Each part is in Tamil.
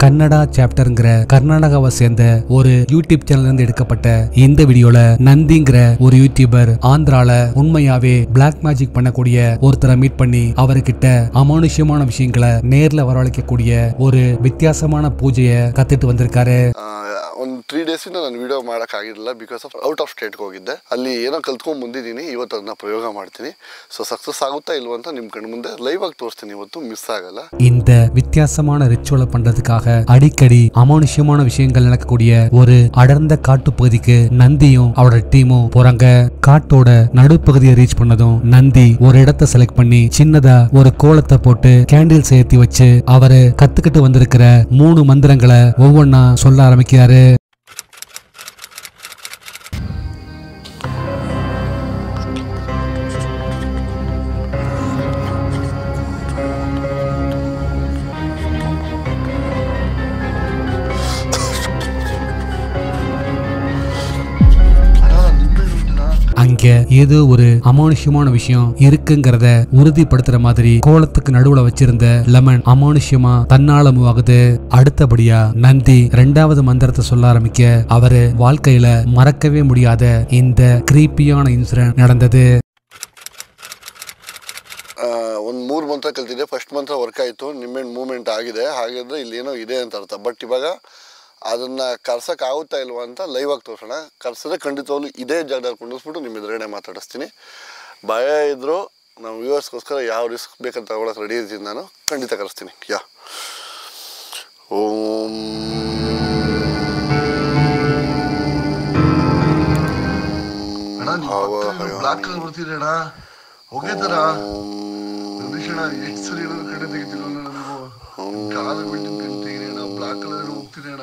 கன்னடா சாப்டர்ங்கிற கர்நாடகாவை சேர்ந்த ஒரு யூடியூப் சேனல்ல இருந்து எடுக்கப்பட்ட இந்த வீடியோல நந்திங்கிற ஒரு யூடியூபர் ஆந்திரால உண்மையாவே பிளாக் மேஜிக் பண்ணக்கூடிய ஒருத்தரை மீட் பண்ணி அவர்கிட்ட அமானுஷ்யமான விஷயங்களை நேர்ல வரவழைக்கக்கூடிய ஒரு வித்தியாசமான பூஜையை கத்துட்டு வந்திருக்காரு. ಒಂದು 3 ಡೇಸಿಂದ ನಾನು ವಿಡಿಯೋ ಮಾಡೋಕ್ಕಾಗಿರಲಿಲ್ಲ ಬಿಕಾಸ್ ಆಫ್ ಔಟ್ ಆಫ್ ಸ್ಟೇಟ್ಗೆ ಹೋಗಿದ್ದೆ. ಅಲ್ಲಿ ಏನೋ ಕಲ್ತ್ಕೊಂಡು ಬಂದಿದ್ದೀನಿ. ಇವತ್ತು ಅದನ್ನ ಪ್ರಯೋಗ ಮಾಡ್ತೀನಿ. ಸೊ ಸಕ್ಸಸ್ ಆಗುತ್ತಾ ಇಲ್ವಾ ಅಂತ ನಿಮ್ಮ ಕಣ್ಣು ಮುಂದೆ ಲೈವ್ ಆಗಿ ತೋರಿಸ್ತೀನಿ. ಇವತ್ತು ಮಿಸ್ ಆಗಲ್ಲ. இந்த வித்தியாசமான ரிச்சுவலை பண்றதுக்காக அடிக்கடி அமானுஷ்யமான விஷயங்கள் நடக்கக்கூடிய ஒரு அடர்ந்த காட்டு பகுதிக்கு நந்தியும் அவரோட டீமும் போறாங்க. காட்டோட நடுப்பகுதியை ரீச் பண்ணதும் நந்தி ஒரு இடத்தை செலக்ட் பண்ணி சின்னதா ஒரு கோலத்தை போட்டு கேண்டில்ஸ் ஏற்றி வச்சு அவரு கத்துக்கிட்டு வந்திருக்கிற 3 மந்திரங்களை ஒவ்வொன்னா சொல்ல ஆரம்பிக்கிறாரு. அங்க ஏதோ ஒரு அமானுஷ்யமான விஷயம் இருக்குங்கிறத உறுதிப்படுத்துற மாதிரி கோலத்துக்கு நடுவுல வச்சிருந்த லெமன் அமானுஷ்யமா தன்னால மூவ் ஆகுது. அடுத்தபடியா நந்தி 2வது மந்திரத்தை சொல்ல ஆரம்பிக்க அவரு வாழ்க்கையில மறக்கவே முடியாத இந்த கிரீப்பியான இன்சிடென்ட் நடந்தது. ಒಂದು 3 ಮಂತ್ರ ಕಲ್ತಿದ್ದೆ. ಫಸ್ಟ್ ಮಂತ್ರ ವರ್ಕ್ ಆಯಿತು. ನಿಮ್ಮೇನು ಮೂವ್ಮೆಂಟ್ ಆಗಿದೆ. ಹಾಗಾದರೆ ಇಲ್ಲೇನೋ ಇದೆ ಅಂತ ಅರ್ಥ. ಬಟ್ ಇವಾಗ ಅದನ್ನು ಕರ್ಸೋಕ್ಕಾಗುತ್ತಾ ಇಲ್ವಾ ಅಂತ ಲೈವ್ ಆಗಿ ತೋರಿಸೋಣ. ಕರ್ಸಿದ್ರೆ ಖಂಡಿತವಾಗ್ಲೂ ಇದೇ ಜಾಗದಲ್ಲಿ ಕುಂಡಿಸ್ಬಿಟ್ಟು ನಿಮ್ಮ ಎದುರುಗಡೆ ಮಾತಾಡಿಸ್ತೀನಿ. ಭಯ ಇದ್ದರೂ ನಾವು ವ್ಯೂವರ್ಸ್ಗೋಸ್ಕರ ಯಾವ ರಿಸ್ಕ್ ಬೇಕಂತ ತಗೊಳಕ್ಕೆ ರೆಡಿ ಇದ್ದೀನಿ. ನಾನು ಖಂಡಿತ ಕರೆಸ್ತೀನಿ. ಓಂ ಬ್ಲಾಕ್ ಕಲರ್ ಬರ್ತಿದ್ರಣ ಹೋಗಿದ್ದಾರ ಎಷ್ಟು ಸರಿ ಕಡೆ ತೆಗಿತಿಲ್ಲ ಕಾಲ ಬಿಟ್ಟು ಬ್ಲಾಕ್ ಕಲರ್ ಹೋಗ್ತಿದ್ರಣ.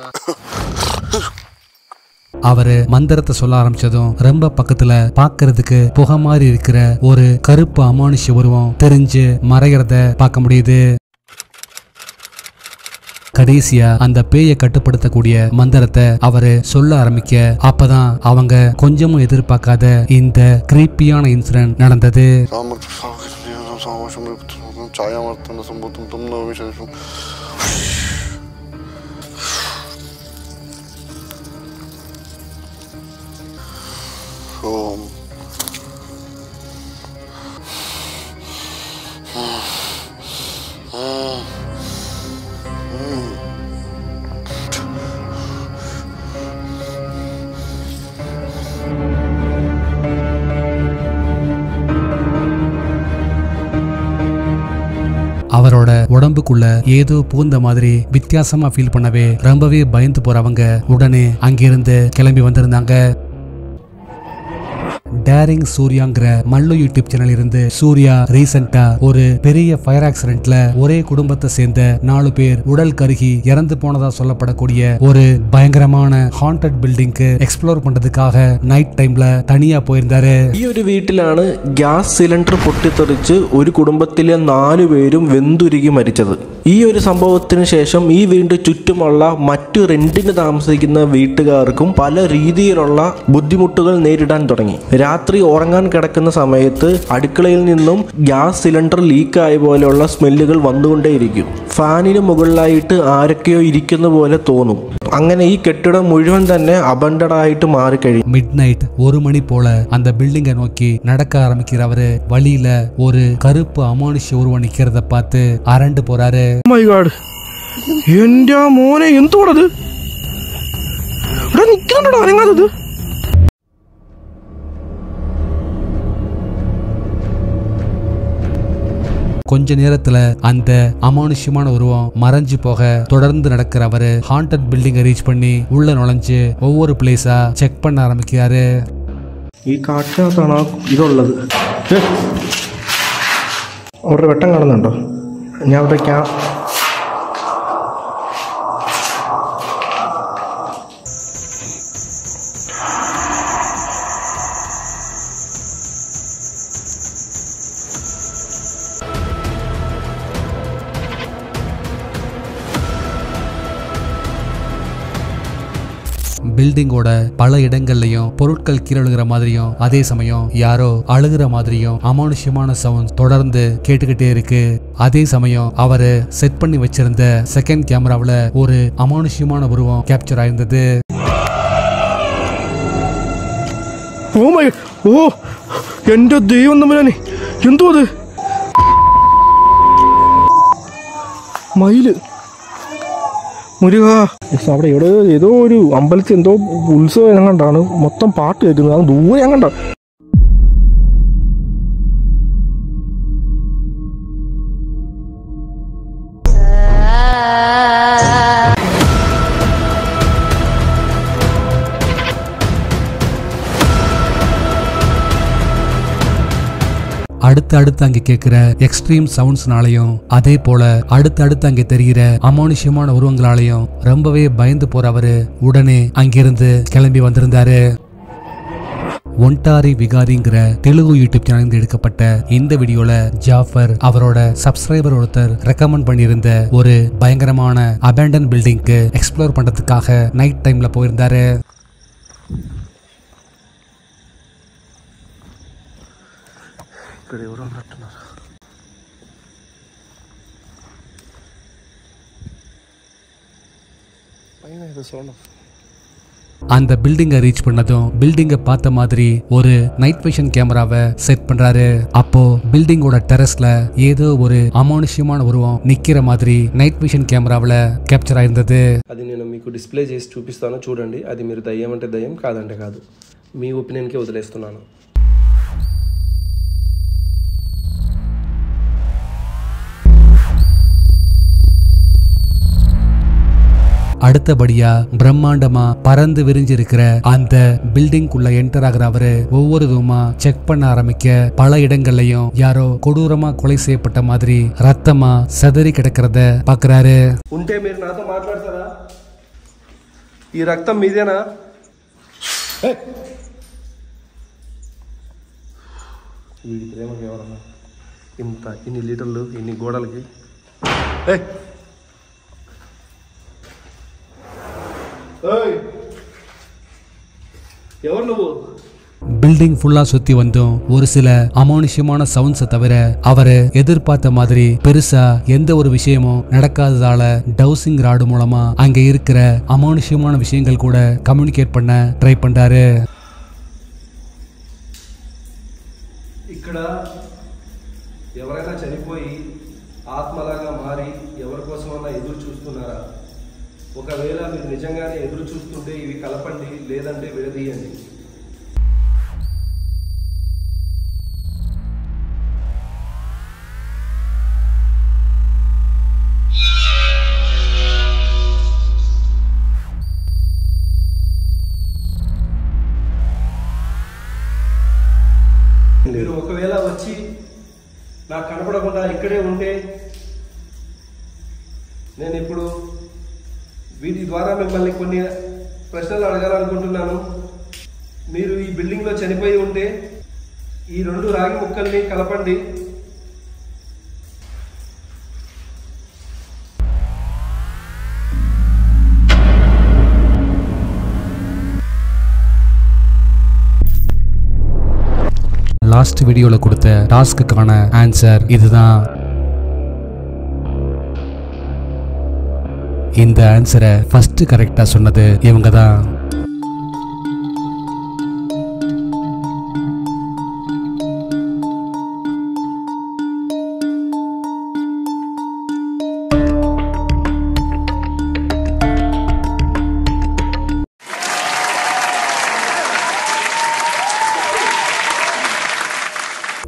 அவரு மந்திரத்தை சொல்ல ஆரம்பிச்சதும் ரொம்ப பக்கத்துல பாக்குறதுக்கு புகை மாதிரி இருக்கிற ஒரு கருப்பு அமானுஷ்ய உருவம் தெரிஞ்சு மறைகிறத பார்க்க முடியுது. கடைசியா அந்த பேயை கட்டுப்படுத்தக்கூடிய மந்திரத்தை அவரு சொல்ல ஆரம்பிக்க அப்பதான் அவங்க கொஞ்சமும் எதிர்பார்க்காத இந்த கிரீப்பியான இன்சிடென்ட் நடந்தது. அவரோட உடம்புக்குள்ள ஏதோ பூந்த மாதிரி வித்தியாசமா ஃபீல் பண்ணவே ரொம்பவே பயந்து போறவங்க உடனே அங்கிருந்து கிளம்பி வந்திருந்தாங்க. டேரிங் சூர்யாங்கிற மல்லு யூடியூப் சேனல் இருந்து சூர்யா ரீசெண்டா ஒரு பெரிய ஃபயர் ஆக்சிடென்ட்ல ஒரே குடும்பத்தை சேர்ந்த 4 பேர் உடல் கருகி இறந்து போனதா சொல்லப்படக்கூடிய ஒரு பயங்கரமான ஹாண்டட் பில்டிங்க்கு எக்ஸ்ப்ளோர் பண்றதுக்காக நைட் டைம்ல தனியா போயிருந்தாரு. ഈ ഒരു വീട്ടിലാണ് ഗ്യാസ് സിലിണ്ടർ പൊട്ടിത്തെറിച്ച് ഒരു കുടുംബത്തിലെ 4 പേരും വെന്തുരുകി മരിച്ചത്. ഈ ഒരു സംഭവത്തിന് ശേഷം ഈ വീടിന് ചുറ്റുമുള്ള മറ്റു റെന്റിന് താമസിക്കുന്ന വീട്ടുകാർക്കും പല രീതിയിലുള്ള ബുദ്ധിമുട്ടുകൾ നേരിടാൻ തുടങ്ങി. രാത്രി ഉറങ്ങാൻ കിടക്കുന്ന സമയത്ത് അടുക്കളയിൽ നിന്നും ഗ്യാസ് സിലിണ്ടർ ലീക്കായ പോലെയുള്ള സ്മെല്ലുകൾ വന്നുകൊണ്ടേയിരിക്കും. ഫാനിന് മുകളിലായിട്ട് ആരൊക്കെയോ ഇരിക്കുന്ന പോലെ തോന്നും. അങ്ങനെ ഈ കെട്ടിടം മുഴുവൻ തന്നെ അബണ്ടഡ് ആയിട്ട് മാറിക്കഴിയും. மிட் நைட் 1 மணி போல அந்த பில்டிங்கை நோக்கி நடக்க ஆரம்பிக்கிறவரு வழியில ஒரு கருப்பு அமானுஷ்ய உருவம் நிக்கிறத பார்த்து அரண்டு போறாரு. മൈ ഗോഡ്, എന്റെ മോനെ എന്തോടത് ഇവിടെ നിൽക്കുന്നുണ്ടോ അനങ്ങാത്തത്? கொஞ்ச நேரத்துல அந்த அமானுஷ்யமான உருவம் மறைஞ்சு போக தொடர்ந்து நடக்கிறவரு ஹாண்டட் பில்டிங்கை ரீச் பண்ணி உள்ள நுழைஞ்சு ஒவ்வொரு பிளேஸா செக் பண்ண ஆரம்பிக்கிறாரு. ഈ കാട്ടിനകത്താണ് ഇതുള്ളത്. അവരുടെ വെട്ടം കാണുന്നുണ്ടോ? ഞാൻ അവിടെ பில்டிங்கோட பல இடங்கள்லயும் பொருட்கள் கீழே விழுகிற மாதிரியும் அதே சமயம் யாரோ அழுகிற மாதிரியும் அமானுஷ்யமான சவுண்ட் தொடர்ந்து கேட்டுக்கிட்டே இருக்கு. அதே சமயம் அவரு செட் பண்ணி வச்சிருந்த செகண்ட் கேமராவுல ஒரு அமானுஷ்யமான உருவம் கேப்சர் ஆயிருந்தது. ഓ എന്റെ ദൈവം തമ്പുരാനെ, എന്തോ അത് മയില് മുരുക. അവിടെ എവിടെ ഏതോ ഒരു അമ്പലത്തിൽ എന്തോ ഉത്സവം എങ്ങാണ്ടാണ്, മൊത്തം പാട്ട് കേൾക്കുന്നത്. അത് ദൂരെ എങ്ങാണ്ട. அடுத்து அங்கே கேட்கிற எக்ஸ்ட்ரீம் சவுண்ட்ஸ்னாலையும் அதே போல அடுத்து அங்கே தெரிகிற அமானுஷ்யமான உருவங்களாலையும் ரொம்பவே பயந்து போறவரு உடனே அங்கிருந்து கிளம்பி வந்திருந்தாரு. ஒன்டாரி விகாரிங்கிற தெலுங்கு யூடியூப் சேனல் எடுக்கப்பட்ட இந்த வீடியோல ஜாஃபர் அவரோட சப்ஸ்கிரைபர் ஒருத்தர் ரெக்கமெண்ட் பண்ணியிருந்த ஒரு பயங்கரமான அபேண்டன் பில்டிங்க்கு எக்ஸ்ப்ளோர் பண்றதுக்காக நைட் டைம்ல போயிருந்தாரு. ఇక్కడ ఎవరు అన్నట్టున్నారు. పైన ఏదో సౌండ్. அந்த பில்டிங்கை ரீச் பண்ணதும் பில்டிங்கை பார்த்த மாதிரி ஒரு நைட் விஷன் கேமராவை செட் பண்றாரு. அப்போ பில்டிங்கோட டெரஸ்ல ஏதோ ஒரு அமானுஷ்யமான உருவம் நிக்கிற மாதிரி நைட் விஷன் கேமராவில் கேப்சர் ஆயிருந்தது. అది నేను మీకు డిస్ప్లే చేసి చూపిస్తాను, చూడండి. అది మీరు దయ్యం అంటే దయ్యం, కాదంటే కాదు. మీ ఒపీనియన్కే వదిలేస్తున్నాను. அடுத்தபடியா பிரம்மாண்டமா பறந்து விரிஞ்சிருக்கிற அந்த பில்டிங் குள்ள என்டர் ஆகிற அவரு ஒவ்வொரு ரூமா செக் பண்ண ஆரம்பிக்க பல இடங்கள்லயும் யாரோ கொடூரமா கொலை செய்யப்பட்ட மாதிரி ரத்தமா செதறி கிடக்கிறத பாக்குறாரு. ఉంటే మీరు నాతో మాట్లాడతారా? ఈ రక్తం మీదేనా? వీడి ప్రేమకి ఎవరన్నా ఇన్ని లీటర్లు ఇన్ని గోడలకి பில்டிங் ஃபுல்லா சுத்தி வந்தும் ஒரு சில அமானுஷ்யமான சவுண்ட்ஸை தவிர அவரு எதிர்பார்த்த மாதிரி பெருசா எந்த ஒரு விஷயமும் நடக்காததால டவுசிங் ராடு மூலமா அங்க இருக்கிற அமானுஷ்யமான விஷயங்கள் கூட கம்யூனிகேட் பண்ண ட்ரை பண்றாரு. ఇక్కడ ఎవరైనా చనిపోయి ఆత్మలాగా మారి ఎవరి కోసమన్నా ఎదురు చూస్తున్నారా? ఒకవేళ మీరు నిజంగానే ఎదురు చూస్తుంటే ఇవి కలపండి, లేదంటే విడదీయండి. మీరు ఒకవేళ వచ్చి నాకు కనపడకుండా ఇక్కడే ఉంటే నేను ఇప్పుడు వీటి ద్వారా మిమ్మల్ని కొన్ని ప్రశ్నలు అడగాలనుకుంటున్నాను. మీరు ఈ బిల్డింగ్లో చనిపోయి ఉంటే ఈ 2 రాగి ముక్కల్ని కలపండి. லாஸ்ட் வீடியோல கொடுத்த டாஸ்க்குக்கான ஆன்சர் இதுதான். இந்த ஆன்சரை ஃபர்ஸ்ட் கரெக்டா சொன்னது இவங்க தான்.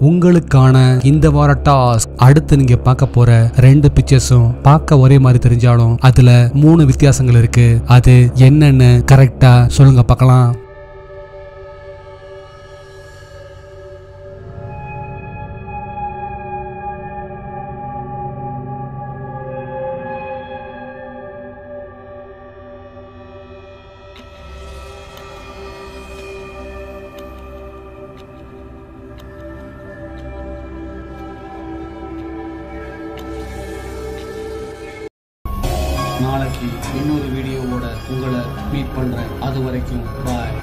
உங்களுக்கான இந்த வார டாஸ்க், அடுத்து நீங்க பார்க்க போற 2 பிக்சர்ஸும் பார்க்க ஒரே மாதிரி தெரிஞ்சாலும் அதுல 3 வித்தியாசங்கள் இருக்கு. அது என்னன்னு கரெக்டா சொல்லுங்க பார்க்கலாம். நாளைக்கு இன்னொரு வீடியோவோட உங்களை மீட் பண்றேன். அது வரைக்கும் பாய்.